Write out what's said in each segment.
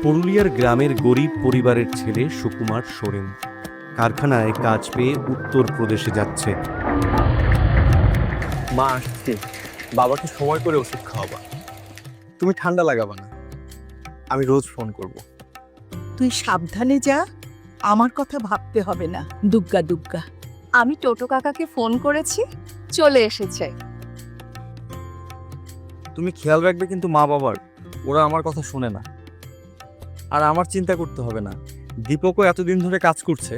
পুরুলিয়ার গ্রামের গরিব পরিবারের ছেলে সুকুমার সোরেন কারখানায় কাজ পেয়ে উত্তরপ্রদেশে যাচ্ছে। মা আসছে, বাবাকে সময় করে ওষুধ খাওয়াবা। তুমি ঠান্ডা লাগাবা না, আমি রোজ ফোন করব। তুই সাবধানে যা, আমার কথা ভাবতে হবে না। দুগ্গা দুগ্গা। আমি টোটো কাকাকে ফোন করেছি, চলে এসেছে। তুমি খেয়াল রাখবে কিন্তু মা বাবার, ওরা আমার কথা শুনে না। আর আমার চিন্তা করতে হবে না, দীপকও এতদিন ধরে কাজ করছে।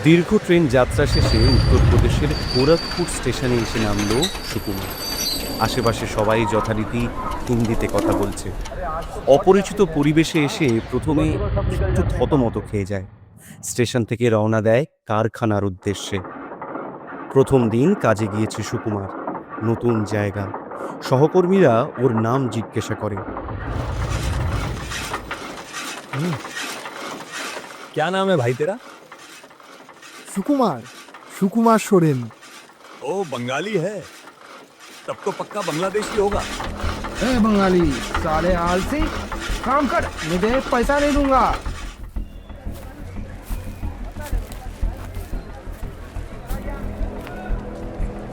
দীর্ঘ ট্রেন যাত্রা শেষে উত্তরপ্রদেশের গোরখপুর স্টেশনে এসে নামল সুকুমার। আশেপাশে সবাই যথারীতি হিন্দিতে কথা বলছে। অপরিচিত পরিবেশে এসে প্রথমে একটু থতমত খেয়ে যায়। স্টেশন থেকে রওনা দেয় কারখানার উদ্দেশ্যে। প্রথম দিন কাজে গিয়েছে সুকুমার। নতুন জায়গা, সহকর্মীরা ওর নাম জিজ্ঞাসা করে। क्या नाम है भाई तेरा? सुकुमार सोरेन। ओ बंगाली है, तब तो पक्का बांग्लादेशी होगा। ए बंगाली साले आलसी, काम कर, नहीं दे पैसा नहीं दूंगा।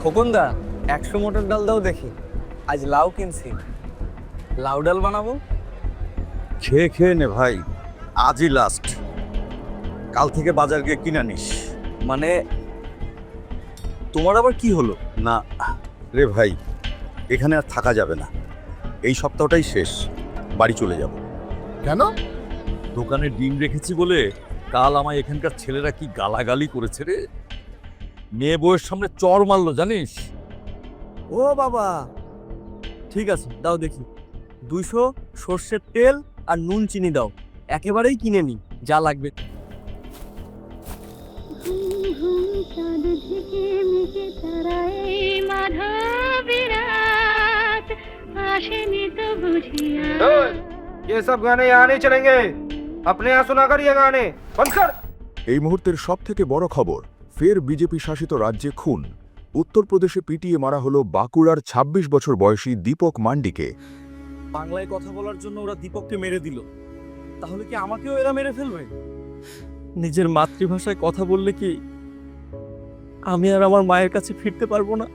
খোকনদা 100 মোটর ডাল দাও দেখি, আজ লাউ কিনছি, লাউ ডাল বানাবো। খেয়ে খেয়ে নে ভাই, আজই লাস্ট। কাল থেকে বাজার গিয়ে কিনে নিস। মানে তোমার আবার কি হলো? না রে ভাই, এখানে আর থাকা যাবে না। এই সপ্তাহটাই শেষ, বাড়ি চলে যাব। কেন? দোকানে ডিম রেখেছি বলে কাল আমায় এখানকার ছেলেরা কি গালাগালি করেছে রে। মেয়ে বউয়ের সামনে চর মারলো জানিস। ও বাবা, ঠিক আছে দাও দেখি। 200 সর্ষের তেল আর নুন চিনি দাও, একেবারেই কিনে নি, যা লাগবে। ये सब गाने यहाँ नहीं चलेंगे, अपने यहाँ सुना कर ये गाने बंद कर। এই মুহূর্তের সবথেকে বড় খবর, ফের বিজেপি শাসিত রাজ্যে খুন। উত্তরপ্রদেশে পিটিয়ে মারা হলো বাঁকুড়ার 26 বছর বয়সী দীপক মান্ডিকে। বাংলায় কথা বলার জন্য ওরা দীপককে মেরে দিল, তাহলে কি আমাকেও এরা মেরে ফেলবে? নিজের মাতৃভাষায় কথা বললে কি আমি আর আমার মায়ের কাছে ফিরতে পারবো না?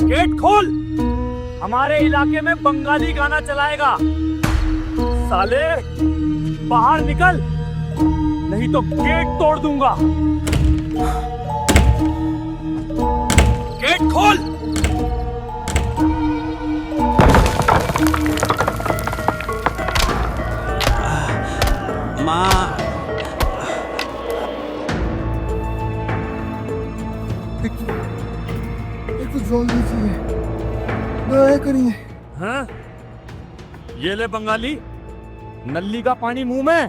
गेट खोल, हमारे इलाके में बंगाली गाना चलाएगा। साले बाहर निकल, नहीं तो गेट तोड़ दूंगा। गेट खोल। माँ, একটু জল দিয়েছিয়ে দয়া করিए। हाँ, ये ले बंगाली, नल्ली का पानी मुंह में।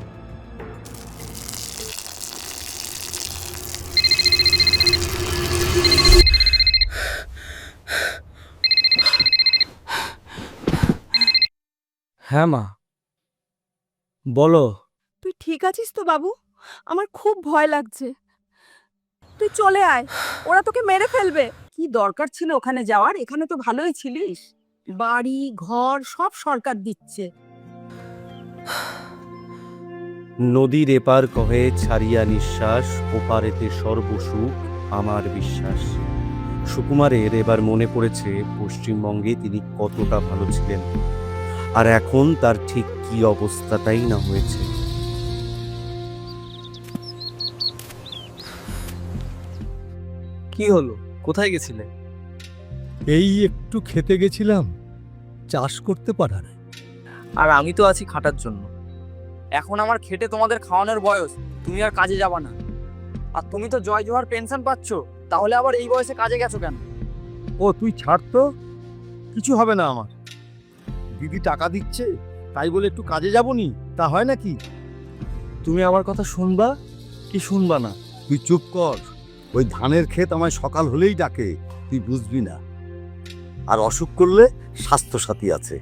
হ্যাঁ মা, বলো। তুই ঠিক আছিস তো বাবু? আমার খুব ভয় লাগছে। তুই চলে আয়, ওরা তোকে মেরে ফেলবে। কি দরকার ছিল ওখানে যাওয়ার? এখানে তো ভালোই ছিলিস। বাড়ি ঘর সব সরকার দিচ্ছে। নদীর এপার কহে ছাড়িয়া নিঃশ্বাস, ওপারেতে সর্বসুখ আমার বিশ্বাস। সুকুমারের এবার মনে পড়েছে পশ্চিমবঙ্গে তিনি কতটা ভালো ছিলেন, আর এখন তার ঠিক কি অবস্থাটাই না হয়েছে। কি হলো, কোথায় গেছিলে? এই একটু খেতে গেছিলাম, চাষ করতে পারার। আর আমি তো আছি খাটার জন্য। এখন আমার খেটে তোমাদের খাওয়ানোর বয়স, তুমি আর কাজে যাবা না। আর তুমি তো জয় জোহার পেনশন পাচ্ছ, তাহলে আবার এই বয়সে কাজে গেছো কেন? ও তুই ছাড় তো, কিছু হবে না আমার। দিদি টাকা দিচ্ছে তাই বলে একটু কাজে যাবনি, তা হয় নাকি? তুমি আমার কথা শুনবা কি শুনবা না? তুই চুপ কর। ওই ধানের ক্ষেত আমায় সকাল হলেই ডাকে, তুই বুঝবি না। আর অসুখ করলে স্বাস্থ্যসাথী আছে।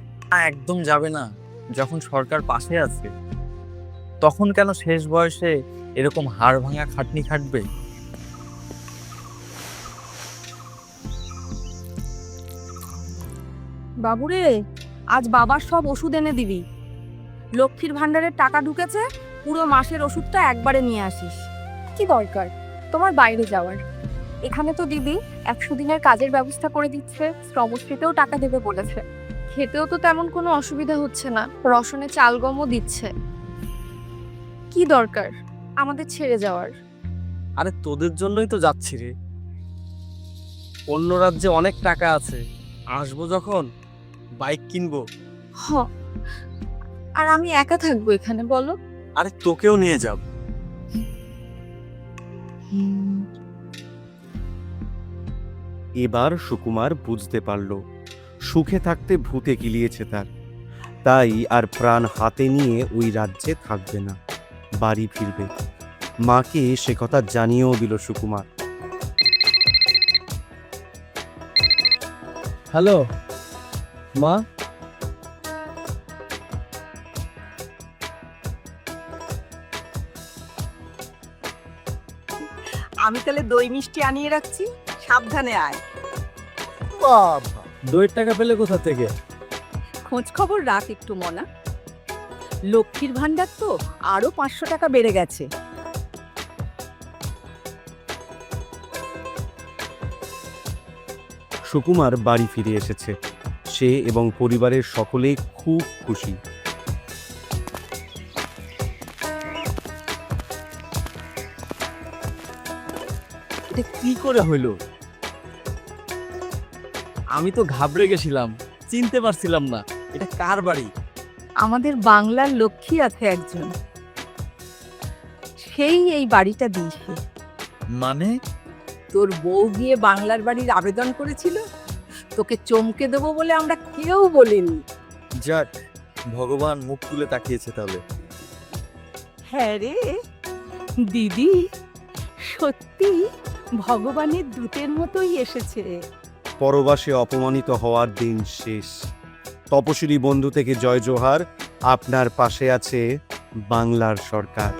একদম যাবে না। যখন সরকার পাশে আছে তখন কেন শেষ বয়সে এরকম হাড় ভাঙা খাটনি খাটবে? বাবুরে, আজ বাবার সব ওষুধ এনে দিবি। লক্ষ্মীর ভান্ডারের টাকা ঢুকেছে, পুরো মাসের ওষুধটা একবারে নিয়ে আসিস। কি দরকার তোমার বাইরে যাওয়ার? এখানে তো দিদি 100 দিনের কাজের ব্যবস্থা করে দিচ্ছে, শ্রমশ্রীতেও টাকা দেবে বলেছে। খেতেও তো তেমন কোনো অসুবিধা হচ্ছে না, রসনে চাল গমও দিচ্ছে। কি দরকার আমাদের ছেড়ে যাওয়ার? আরে তোদের জন্যই তো যাচ্ছি রে। অন্য রাজ্যে অনেক টাকা আছে, আসবো যখন বাইক কিনবো। হ, আর আমি একা থাকবো এখানে বলো? আরে তোকেও নিয়ে যাব। এবার সুকুমার বুঝতে পারল সুখে থাকতে ভূতে গিলিয়েছে তার, তাই আর প্রাণ হাতে নিয়ে ওই রাজ্যে থাকবে না, বাড়ি ফিরবে। মাকে সে কথা জানিয়েও দিল সুকুমার। হ্যালো মা, আমি তাহলে দই মিষ্টি আনিয়ে রাখছি, সাবধানে আয়। বাবা দইয়ের টাকা পেলে কোথা থেকে? খোঁজ খবর রাখ একটু মনা। লক্ষ্মীর ভান্ডার তো আরো 500 টাকা বেড়ে গেছে। সুকুমার বাড়ি ফিরে এসেছে। সে এবং পরিবারের সকলেই খুব খুশি। এটা কি করে হইল? আমি তো ঘাবড়ে গেছিলাম, চিনতে পারছিলাম না এটা কার বাড়ি। আমাদের বাংলার লক্ষ্মী আছে একজন, সেই এই বাড়িটা দিয়েছে। মানে? তোর বউ গিয়ে বাংলার বাড়ির আবেদন করেছিল, তোকে চমকে দেবো বলে আমরা কেউ বলিনি। যাক, ভগবান মুখ তুলে তাকিয়েছে তাহলে। হ্যাঁ রে দিদি, সত্যি ভগবানের দূতের মতোই এসেছে। পরবাসে অপমানিত হওয়ার দিন শেষ। তপশিলি বন্ধু থেকে জয় জোহার। আপনার পাশে আছে বাংলার সরকার।